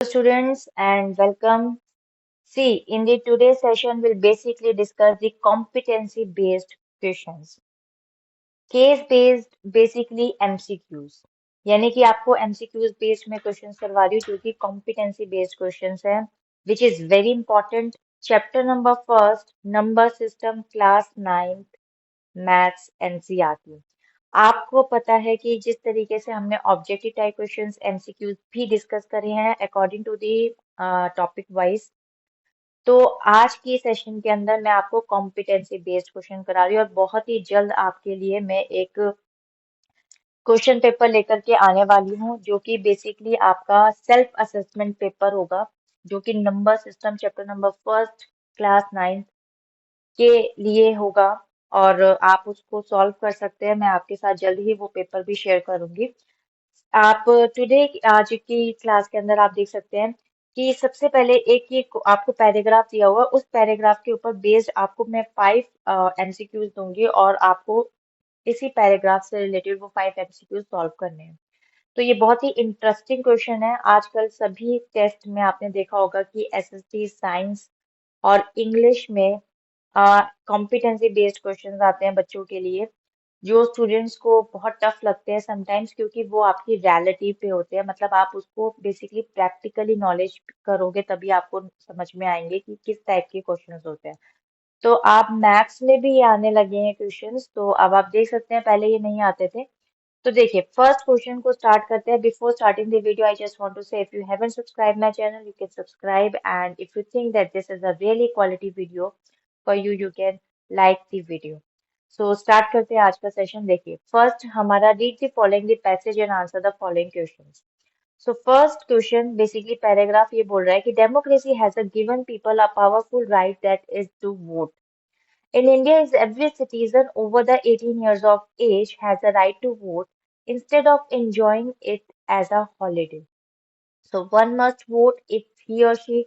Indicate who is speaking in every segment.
Speaker 1: Students, and welcome. See, in the today's session, we'll basically discuss the competency-based questions. Case-based, basically MCQs. यानी कि आपको MCQs based में questions करवा रही हूँ क्योंकि competency based questions हैं, which is very important. Chapter number first, number system, class 9th, maths NCERT. आपको पता है कि जिस तरीके से हमने ऑब्जेक्टिव टाइप क्वेश्चंस एमसीक्यूज भी डिस्कस करे हैं according to the topic wise, तो आज की सेशन के अंदर मैं आपको कॉम्पिटेंसी बेस्ड क्वेश्चन करा रही हूँ और बहुत ही जल्द आपके लिए मैं एक क्वेश्चन पेपर लेकर के आने वाली हूँ जो कि बेसिकली आपका सेल्फ असेसमेंट पेपर होगा, जो कि number system chapter number first class 9 के लिए होगा और आप उसको सॉल्व कर सकते हैं। मैं आपके साथ जल्द ही वो पेपर भी शेयर करूंगी। आप टुडे आज की क्लास के अंदर आप देख सकते हैं कि सबसे पहले एक ये आपको पैराग्राफ दिया हुआ है, उस पैराग्राफ के ऊपर बेस्ड आपको मैं 5 एमसीक्यूज दूंगी और आपको इसी पैराग्राफ से रिलेटेड वो 5 एमसीक्यूज सॉल्व करने हैं। तो ये बहुत ही इंटरेस्टिंग क्वेश्चन है। आजकल सभी टेस्ट में आपने देखा होगा कि एसएसटी साइंस और इंग्लिश में कॉम्पिटेंसी बेस्ड क्वेश्चंस आते हैं बच्चों के लिए, जो स्टूडेंट्स को बहुत टफ लगते हैं समटाइम्स क्योंकि वो आपकी रियलिटी पे होते हैं। मतलब आप उसको बेसिकली प्रैक्टिकली नॉलेज करोगे तभी आपको समझ में आएंगे कि किस टाइप के क्वेश्चंस होते हैं। तो आप मैथ्स में भी ये आने लगे हैं क्वेश्चंस, तो अब आप देख सकते हैं पहले ये नहीं आते थे। तो देखिए फर्स्ट क्वेश्चन को स्टार्ट करते हैं। Before starting the video I just want to say if you haven't subscribe my channel you can subscribe and if you think that this is a really quality video for you you can like the video. So start करते हैं आज का सेशन। देखिए first हमारा read the following the passage and answer the following questions. So first question basically paragraph ये बोल रहा है कि democracy has given people a powerful right that is to vote. In India, is every citizen over the 18 years of age has a right to vote instead of enjoying it as a holiday. So one must vote if he or she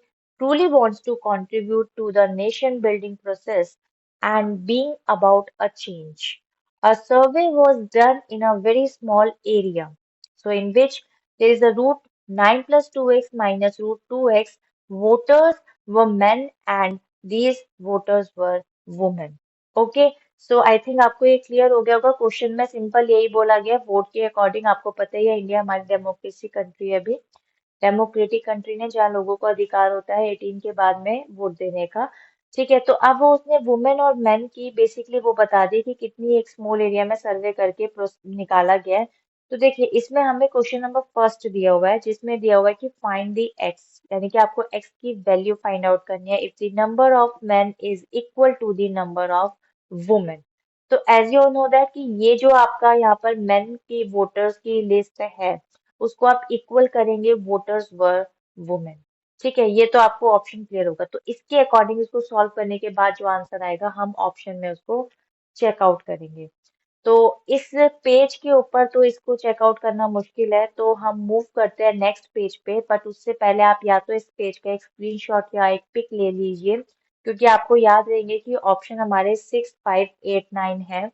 Speaker 1: truly wants to contribute to the nation building process and being about a change. A survey was done in a very small area, so in which there is a root 9 plus 2x minus root 2x. Voters were men and these voters were women. Okay, so I think आपको ये clear हो गया होगा। Question में simple यही बोला गया, vote के अकॉर्डिंग। आपको पता ही है इंडिया हमारी डेमोक्रेसी कंट्री है, अभी डेमोक्रेटिक कंट्री ने जहाँ लोगों को अधिकार होता है 18 के बाद में वोट देने का। ठीक है, तो अब वो उसने वुमेन और मेन की बेसिकली वो बता दी कि कितनी एक स्मॉल एरिया में सर्वे करके निकाला गया है। तो देखिए इसमें हमें क्वेश्चन नंबर फर्स्ट दिया हुआ है जिसमें दिया हुआ है कि फाइंड द एक्स, यानी कि आपको एक्स की वैल्यू फाइंड आउट करनी है if the number of men is equal to the number of women. तो एज यू नो दैट कि ये जो आपका यहाँ पर मेन की वोटर्स की लिस्ट है उसको आप इक्वल करेंगे वोटर्स वर वुमेन। ठीक है, ये तो आपको ऑप्शन क्लियर होगा। तो इसके अकॉर्डिंग इसको सॉल्व करने के बाद जो आंसर आएगा हम ऑप्शन में उसको चेकआउट करेंगे। तो इस पेज के ऊपर तो इसको चेकआउट करना मुश्किल है, तो हम मूव करते हैं नेक्स्ट पेज पे। बट उससे पहले आप या तो इस पेज का एक स्क्रीनशॉट या एक पिक ले लीजिए क्योंकि आपको याद रहेंगे कि ऑप्शन हमारे 6, 5, 8, 9 है।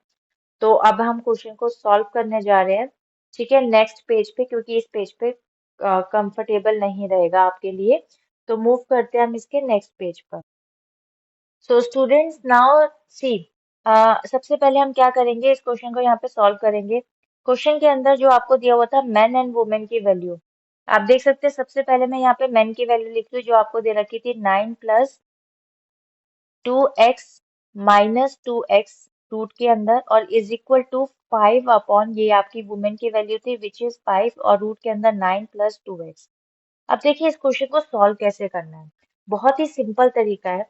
Speaker 1: तो अब हम क्वेश्चन को सॉल्व करने जा रहे हैं, ठीक है, नेक्स्ट पेज पे, क्योंकि इस पेज पे कंफर्टेबल नहीं रहेगा आपके लिए। तो मूव करते हैं हम इसके नेक्स्ट पेज पर। सो स्टूडेंट्स नाउ सी, सबसे पहले हम क्या करेंगे, इस क्वेश्चन को यहाँ पे सॉल्व करेंगे। क्वेश्चन के अंदर जो आपको दिया हुआ था मेन एंड वुमेन की वैल्यू, आप देख सकते हैं। सबसे पहले मैं यहाँ पे मेन की वैल्यू लिख रही हूँ जो आपको दे रखी थी 9 plus 2x minus 2x root के अंदर और इज इक्वल टू 5 अपॉन ये आपकी वुमेन की वैल्यू थी विच इज 5 और रूट के अंदर 9 प्लस 2x। अब देखिए इस क्वेश्चन को सॉल्व कैसे करना है, बहुत ही सिंपल तरीका है।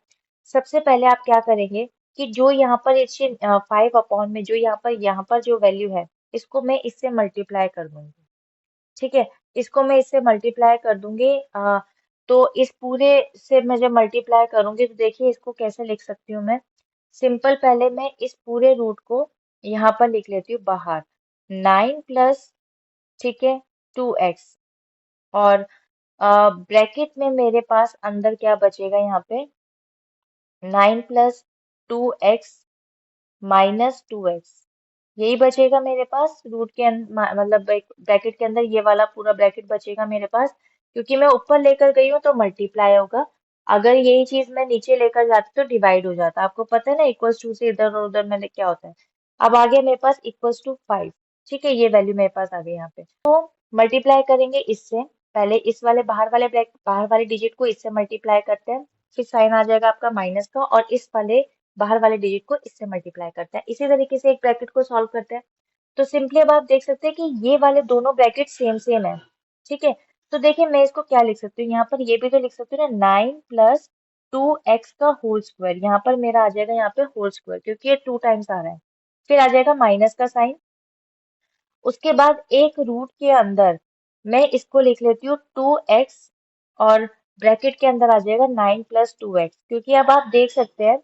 Speaker 1: सबसे पहले आप क्या करेंगे कि जो यहाँ पर इससे 5 अपॉन में जो यहाँ पर जो वैल्यू है इसको मैं इससे मल्टीप्लाई कर दूंगी। ठीक है, इसको मैं इससे मल्टीप्लाई कर दूंगी। तो इस पूरे से मैं जब मल्टीप्लाई करूंगी तो देखिए इसको कैसे लिख सकती हूँ मैं। सिंपल, पहले मैं इस पूरे रूट को यहाँ पर लिख लेती हूँ बाहर, 9 प्लस, ठीक है, 2x और ब्रैकेट में मेरे पास अंदर क्या बचेगा, यहाँ पे 9 प्लस 2x माइनस 2x, यही बचेगा मेरे पास रूट के अंदर, मतलब ब्रैकेट के अंदर ये वाला पूरा ब्रैकेट बचेगा मेरे पास। क्योंकि मैं ऊपर लेकर गई हूँ तो मल्टीप्लाई होगा, अगर यही चीज मैं नीचे लेकर जाती तो डिवाइड हो जाता। आपको पता है ना, इक्वल्स टू से इधर और उधर मैंने क्या होता है। अब आ गया मेरे पास इक्वल्स टू 5। ठीक है, ये वैल्यू मेरे पास आ गई यहाँ पे। तो मल्टीप्लाई करेंगे इससे, पहले इस वाले बाहर वाले डिजिट को इससे मल्टीप्लाई करते हैं, फिर साइन आ जाएगा आपका माइनस का, और इस वाले बाहर वाले डिजिट को इससे मल्टीप्लाई करते हैं। इसी तरीके से एक ब्रैकेट को सॉल्व करते हैं। तो सिंपली अब आप देख सकते हैं कि ये वाले दोनों ब्रैकेट सेम सेम है। ठीक है, तो देखिए मैं इसको क्या लिख सकती हूँ, यहाँ पर ये भी तो लिख सकती हूँ ना, 9 + 2x का होल स्क्वायर। यहाँ पर मेरा आ जाएगा यहाँ पे होल स्क्वायर, क्योंकि ये 2 टाइम्स आ रहा है। फिर आ जाएगा माइनस का साइन, उसके बाद एक रूट के अंदर मैं इसको लिख लेती हूँ 2x, और ब्रैकेट के अंदर आ जाएगा 9 + 2x। क्योंकि अब आप देख सकते हैं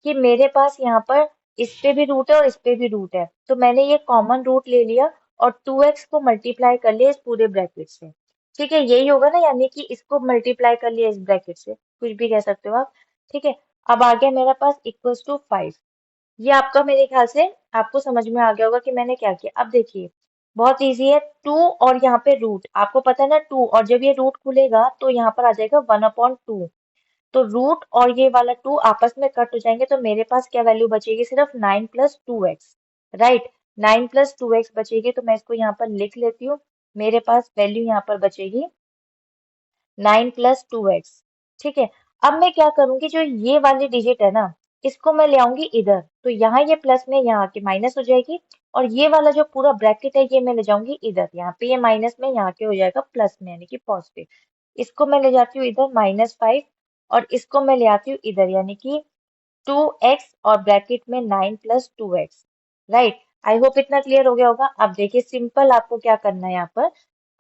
Speaker 1: कि मेरे पास यहाँ पर इस पे भी रूट है और इस पे भी रूट है, तो मैंने ये कॉमन रूट ले लिया और 2x को मल्टीप्लाई कर लिया इस पूरे ब्रैकेट से। ठीक है, यही होगा ना, यानी कि इसको मल्टीप्लाई कर लिया इस ब्रैकेट से, कुछ भी कह सकते हो आप। ठीक है, अब आ गया मेरे पास इक्वल्स टू 5। ये आपका मेरे ख्याल से आपको समझ में आ गया होगा कि मैंने क्या किया। अब देखिए बहुत इजी है, 2 और यहाँ पे रूट, आपको पता है ना 2, और जब ये रूट खुलेगा तो यहाँ पर आ जाएगा 1/2। तो रूट और ये वाला 2 आपस में कट हो जाएंगे, तो मेरे पास क्या वैल्यू बचेगी, सिर्फ 9 + 2x। राइट, 9 + 2x बचेगी, तो मैं इसको यहाँ पर लिख लेती हूँ। मेरे पास वैल्यू यहाँ पर बचेगी 9 + 2x। ठीक है, अब मैं क्या करूंगी, जो ये वाली डिजिट है ना, इसको मैं ले आऊंगी इधर, तो यहाँ ये प्लस में यहाँ के माइनस हो जाएगी, और ये वाला जो पूरा ब्रैकेट है ये मैं ले जाऊंगी इधर, यहाँ पे ये माइनस में यहाँ के हो जाएगा प्लस में, यानी कि पॉजिटिव। इसको मैं ले जाती हूँ इधर -5, और इसको मैं ले आती हूँ इधर, यानी कि 2x, और ब्रैकेट में 9 + 2x। राइट, आई होप इतना क्लियर हो गया होगा। अब देखिए सिंपल आपको क्या करना है, यहाँ पर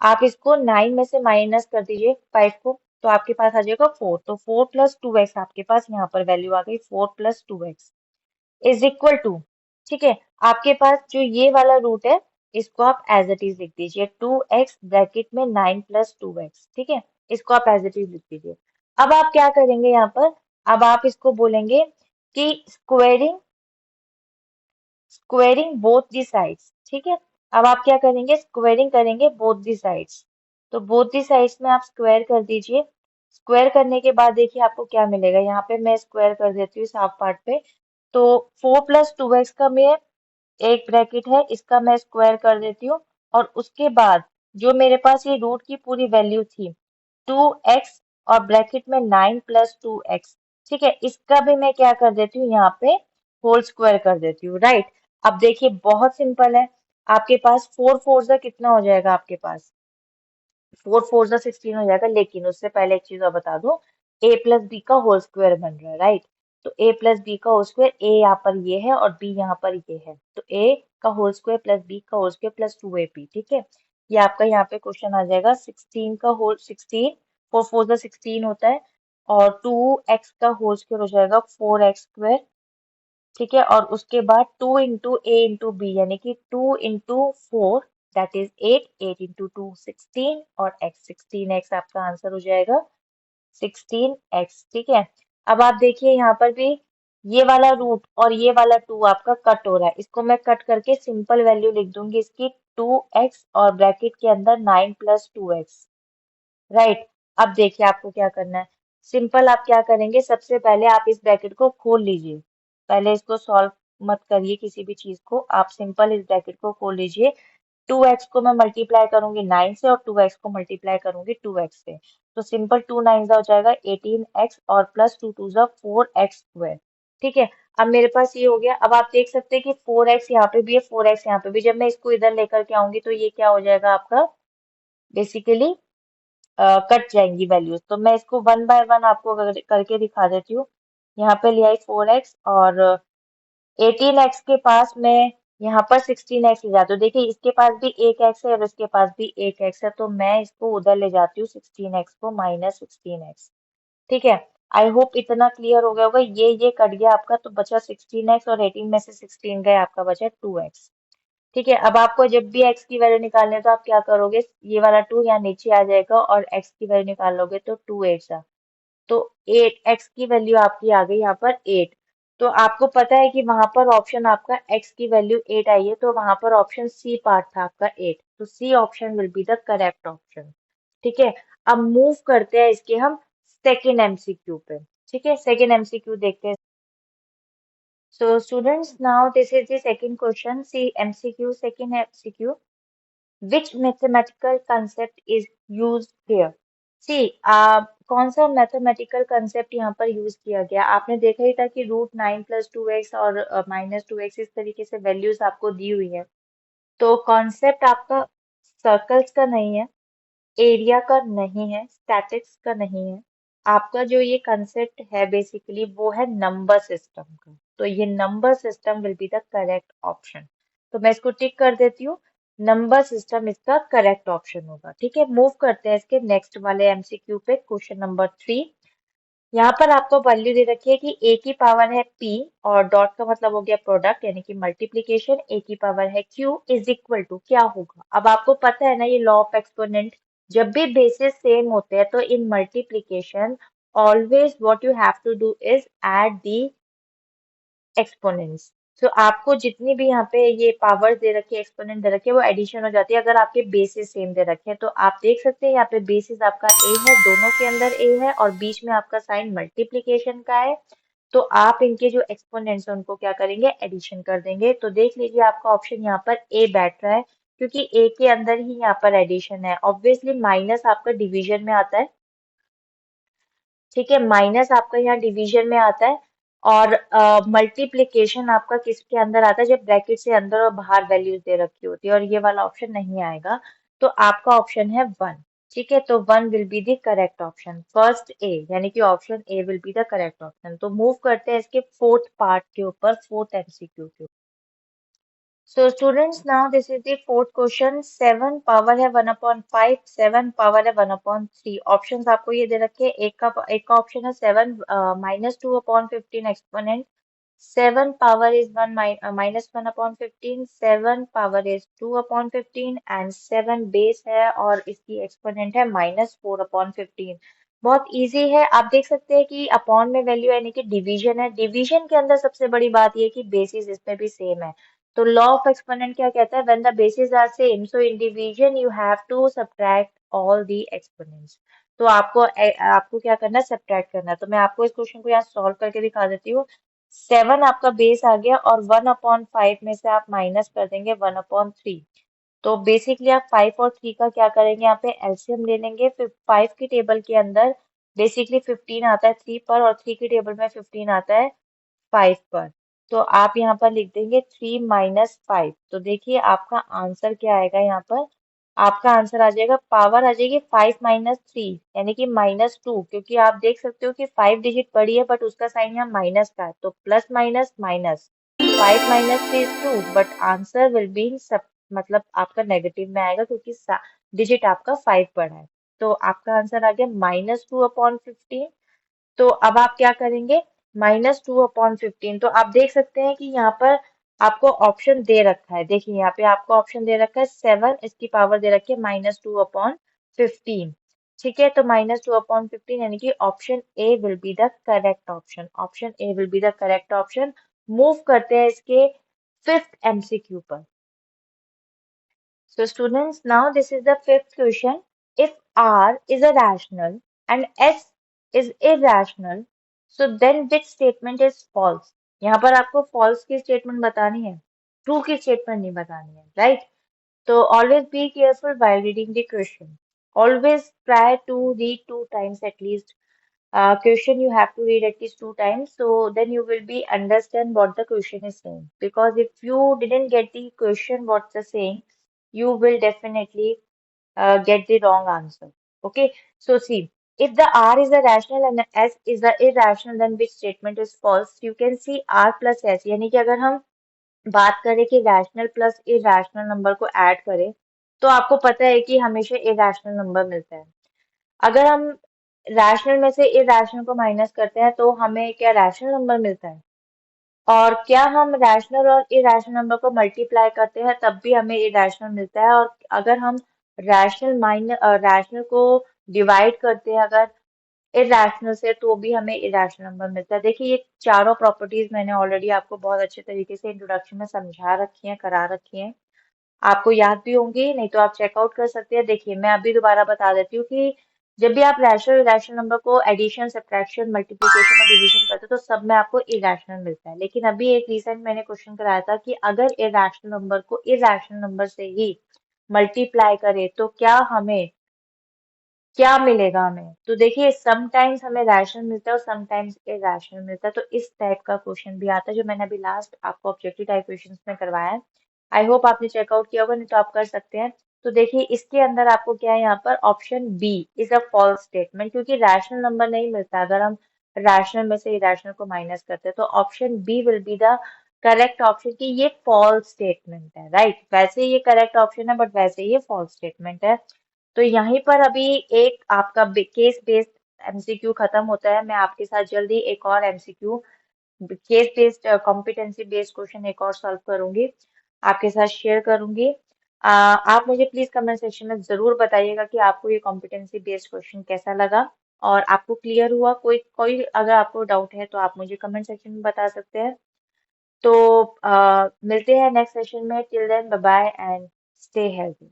Speaker 1: आप इसको 9 में से माइनस कर दीजिए 5 को, तो आपके पास आ जाएगा 4। तो 4 + 2x आपके पास यहाँ पर वैल्यू आ गई, 4 + 2x इज इक्वल टू, ठीक है, आपके पास जो ये वाला रूट है इसको आप एज इट इज लिख दीजिए, 2x ब्रैकेट में 9 + 2x। ठीक है, इसको आप एज इट इज लिख दीजिए। अब आप क्या करेंगे यहाँ पर, अब आप इसको बोलेंगे कि स्क्वेयरिंग बोथ दी साइड्स। ठीक है, अब आप क्या करेंगे, स्क्वेयरिंग करेंगे बोथ दी साइड्स। तो बोथ दी साइड्स में आप स्क्वायर कर दीजिए। स्क्वायर करने के बाद देखिए आपको क्या मिलेगा, यहाँ पे मैं स्क्वायर कर देती हूँ इस हाफ पार्ट पे। तो 4 + 2x का मैं एक ब्रैकेट है, इसका मैं स्क्वायर कर देती हूँ, और उसके बाद जो मेरे पास ये रूट की पूरी वैल्यू थी 2x, और ब्रैकेट में 9 + 2x। ठीक है, इसका भी मैं क्या कर देती हूँ, यहाँ पे होल स्क्वायर कर देती हूँ। राइट, अब देखिए बहुत सिंपल है, आपके पास 4 4 कितना हो जाएगा, आपके पास 4 4 16 हो जाएगा। लेकिन उससे पहले एक चीज और बता दूं, a + b का होल स्क्वायर बन रहा है। राइट, तो a + b का होल स्क्वायर, a यहाँ पर ये है और b यहाँ पर ये है, तो a का होल स्क्वायर प्लस b का होल स्क्वायर प्लस 2ab। ठीक है, ये आपका यहाँ पे क्वेश्चन आ जाएगा। 16 का होल 16, 4 4 16 होता है, और 2x का होल स्क्वायर हो जाएगा 4x²। ठीक है, और उसके बाद 2 × a × b, यानी कि 2 × 4, दैट इज 8, 8 × 2 16, और x 16x आपका आंसर हो जाएगा 16x। ठीक है, अब आप देखिए यहाँ पर भी ये वाला रूट और ये वाला 2 आपका कट हो रहा है, इसको मैं कट करके सिंपल वैल्यू लिख दूंगी इसकी, 2x, और ब्रैकेट के अंदर 9 + 2x। राइट, अब देखिए आपको क्या करना है, सिंपल आप क्या करेंगे, सबसे पहले आप इस ब्रैकेट को खोल लीजिए। पहले इसको सॉल्व मत करिए किसी भी चीज को, आप सिंपल इस ब्रैकेट को खोल लीजिए। 2x को मैं मल्टीप्लाई करूंगी 9 से, और 2x को मल्टीप्लाई करूंगी 2x से, तो सिंपल 2 9 हो जाएगा 18x, और प्लस 2 2 4x²। ठीक है, अब मेरे पास ये हो गया। अब आप देख सकते हैं कि 4x यहाँ पे भी है, 4x यहाँ पे भी, जब मैं इसको इधर लेकर के आऊंगी तो ये क्या हो जाएगा आपका, बेसिकली कट जाएंगी वैल्यूज। तो मैं इसको 1 बाय 1 आपको करके दिखा देती हूँ। यहाँ पे ले आई 4x, और 18x के पास मैं यहाँ पर 16x ले जाती हूँ। देखिए इसके पास भी एक x है और इसके पास भी एक x है, तो मैं इसको उधर ले जाती हूँ 16x को, -16x। ठीक है, आई होप इतना क्लियर हो गया होगा। ये कट गया आपका, तो बचा 16x, और 18 में से 16 गए, आपका बचा 2x। ठीक है, अब आपको जब भी x की वैल्यू निकालनी है तो आप क्या करोगे, ये वाला 2 यहाँ नीचे आ जाएगा, और x की वैल्यू निकाल लोगे तो 2 8 जा, तो 8x की वैल्यू आपकी आ गई यहाँ पर 8। तो आपको पता है कि वहां पर ऑप्शन आपका x की वैल्यू 8 आई है, तो वहां पर ऑप्शन सी पार्ट था आपका 8, तो C option will be the correct option. ठीक है, अब मूव करते हैं इसके हम सेकेंड एमसीक्यू पे। ठीक है, सेकेंड एमसीक्यू देखते हैं। So students, now this is the second question. See MCQ, second MCQ. Which mathematical concept is used here? See, कौन सा मैथमेटिकल कंसेप्ट यहाँ पर यूज किया गया? आपने देखा ही था कि √9 + 2x और -2x इस तरीके से वैल्यूज आपको दी हुई है। तो कॉन्सेप्ट आपका सर्कल्स का नहीं है, एरिया का नहीं है, स्टैटिक्स का नहीं है। आपका जो ये कंसेप्ट है बेसिकली वो है नंबर सिस्टम का। तो ये number system will be the correct option. तो मैं इसको टिक कर देती हूँ, नंबर सिस्टम इसका करेक्ट ऑप्शन होगा। ठीक है, मूव करते हैं इसके नेक्स्ट वाले एमसीक्यू पे, क्वेश्चन नंबर 3। यहाँ पर आपको वैल्यू दे रखी है कि a की पावर है p और डॉट का मतलब हो गया प्रोडक्ट यानी कि मल्टीप्लीकेशन, a की पावर है q इज इक्वल टू क्या होगा? अब आपको पता है ना ये लॉ ऑफ एक्सपोनेंट, जब भी बेसिस सेम होते हैं तो in multiplication always what you have to do is add the exponents. तो आपको जितनी भी यहाँ पे ये पावर्स दे रखी है, एक्सपोनेंट दे रखे हैं, वो एडिशन हो जाती है अगर आपके बेसिस सेम दे रखे हैं। तो आप देख सकते हैं यहाँ पे बेसिस आपका a है, दोनों के अंदर a है और बीच में आपका साइन मल्टीप्लीकेशन का है। तो आप इनके जो एक्सपोनेंट्स हैं उनको क्या करेंगे? एडिशन कर देंगे। तो देख लीजिए आपका ऑप्शन यहाँ पर ए बैठ रहा है क्योंकि a के अंदर ही यहाँ पर एडिशन है। ऑब्वियसली माइनस आपका डिवीजन में आता है। ठीक है, माइनस आपका यहाँ डिवीजन में आता है और मल्टीप्लीकेशन आपका किसके अंदर आता है? जब ब्रैकेट से अंदर और बाहर वैल्यूज दे रखी होती है, और ये वाला ऑप्शन नहीं आएगा। तो आपका ऑप्शन है 1। ठीक है, तो 1 will be the correct option, first A यानी कि option A will be the correct option. तो मूव करते हैं इसके फोर्थ पार्ट के ऊपर, फोर्थ एमसीक्यू के ऊपर। So students, now this is the fourth question. 7 power है 1/5, 7 पावर है 1/3। ऑप्शंस आपको ये दे रखे हैं। एक का ऑप्शन है 7 -2/15 exponent, 7 power is 1 -1/15, 7 power is 2/15 and 7 base है और इसकी एक्सपोनेंट है -4/15। बहुत इजी है, आप देख सकते हैं कि अपॉन में वैल्यू यानी कि डिवीजन है। डिवीजन के अंदर सबसे बड़ी बात ये है कि बेसिस इसमें भी सेम है। तो लॉ ऑफ एक्सपोनेंट क्या कहता है? When the basis are same so in division you have to subtract all the exponents. तो आपको क्या करना है? सब्ट्रैक्ट करना है। तो मैं आपको इस क्वेश्चन को यहाँ सॉल्व करके दिखा देती हूँ। 7 आपका बेस आ गया और 1/5 में से आप माइनस कर देंगे 1/3। तो बेसिकली आप 5 और 3 का क्या करेंगे? यहाँ पे एलसीएम ले लेंगे। फिर 5 की टेबल के अंदर बेसिकली 15 आता है 3 पर और 3 की टेबल में 15 आता है 5 पर। तो आप यहाँ पर लिख देंगे 3 - 5। तो देखिए आपका आंसर क्या आएगा? यहाँ पर आपका आंसर आ जाएगा, पावर आ जाएगी 5 - 3 यानी कि -2, क्योंकि आप देख सकते हो कि 5 डिजिट बड़ी है बट उसका साइन यहाँ माइनस का है। तो plus minus minus, 5 - 3 is 2 but answer will be सब, मतलब आपका नेगेटिव में आएगा क्योंकि डिजिट आपका 5 पड़ा है। तो आपका आंसर आ गया -2/15। तो अब आप क्या करेंगे? -2/15। तो आप देख सकते हैं कि यहाँ पर आपको ऑप्शन दे रखा है। देखिए यहाँ पे आपको ऑप्शन दे रखा है 7, इसकी पावर दे रखी है -2/15। ठीक है, तो -2/15 यानी कि option A will be the correct option. Option A will be the correct option. Move करते हैं इसके फिफ्थ एमसीक्यू पर। So students, now this is the fifth question. If R is a rational and S is irrational, so then which statement is false? यहाँ पर आपको false की statement बतानी है, true की statement नहीं बतानी है, right? So always be careful while reading the question. Always try to read 2 times at least. Question you have to read at least 2 times, so then you will be understand what the question is saying. Because if you didn't get the question what's the saying, you will definitely get the wrong answer. Okay, so see, if the R is a rational and the S is the irrational, then which statement is false? You can see R plus S, यानी कि अगर हम बात करें कि rational plus irrational number को add करें तो आपको पता है कि हमेशा इरेशनल नंबर मिलता है। अगर हम रैशनल में से इरेशनल को माइनस करते हैं तो हमें क्या रैशनल नंबर मिलता है? और क्या हम रैशनल और इरेशनल नंबर को मल्टीप्लाई करते हैं तब भी हमें इरेशनल मिलता है? और अगर हम रैशनल को डिवाइड करते हैं अगर इरेशनल से तो भी हमें इरेशनल नंबर मिलता है। देखिए ये चारों प्रॉपर्टीज मैंने ऑलरेडी आपको बहुत अच्छे तरीके से इंट्रोडक्शन में समझा रखी हैं, करा रखी हैं, आपको याद भी होंगी, नहीं तो आप चेकआउट कर सकते हैं। देखिए मैं अभी दोबारा बता देती हूँ कि जब भी आप रैशनल इरेशनल नंबर को एडिशन, सब्ट्रैक्शन, मल्टीप्लिकेशन और डिवीजन करते हो तो सब में आपको इरेशनल मिलता है। लेकिन अभी एक रिसेंट मैंने क्वेश्चन कराया था कि अगर इरेशनल नंबर को इरेशनल नंबर से ही मल्टीप्लाई करे तो क्या मिलेगा हमें। तो देखिए समटाइम्स हमें रैशनल मिलता है और समटाइम्स इरेशनल मिलता है। तो इस टाइप का क्वेश्चन भी आता है जो मैंने अभी लास्ट आपको ऑब्जेक्टिव टाइप क्वेश्चन में करवाया है। आई होप आपने चेकआउट किया होगा, नहीं तो आप कर सकते हैं। तो देखिए इसके अंदर आपको क्या है, यहाँ पर option B is a false statement, क्योंकि रैशनल नंबर नहीं मिलता अगर हम रैशनल में से इरेशनल को माइनस करते हैं। तो option B will be the correct option कि ये फॉल्स स्टेटमेंट है, राइट। वैसे ये करेक्ट ऑप्शन है बट वैसे ये फॉल्स स्टेटमेंट है। तो यहीं पर अभी एक आपका केस बेस्ड एमसीक्यू खत्म होता है। मैं आपके साथ जल्दी एक और MCQ case based competency based question एक और सॉल्व करूंगी, आपके साथ शेयर करूंगी। आप मुझे प्लीज कमेंट सेक्शन में जरूर बताइएगा कि आपको ये कॉम्पिटेंसी बेस्ड क्वेश्चन कैसा लगा और आपको क्लियर हुआ। कोई कोई अगर आपको डाउट है तो आप मुझे कमेंट सेक्शन में बता सकते हैं। तो मिलते हैं नेक्स्ट सेशन में। Till then bye bye and stay healthy.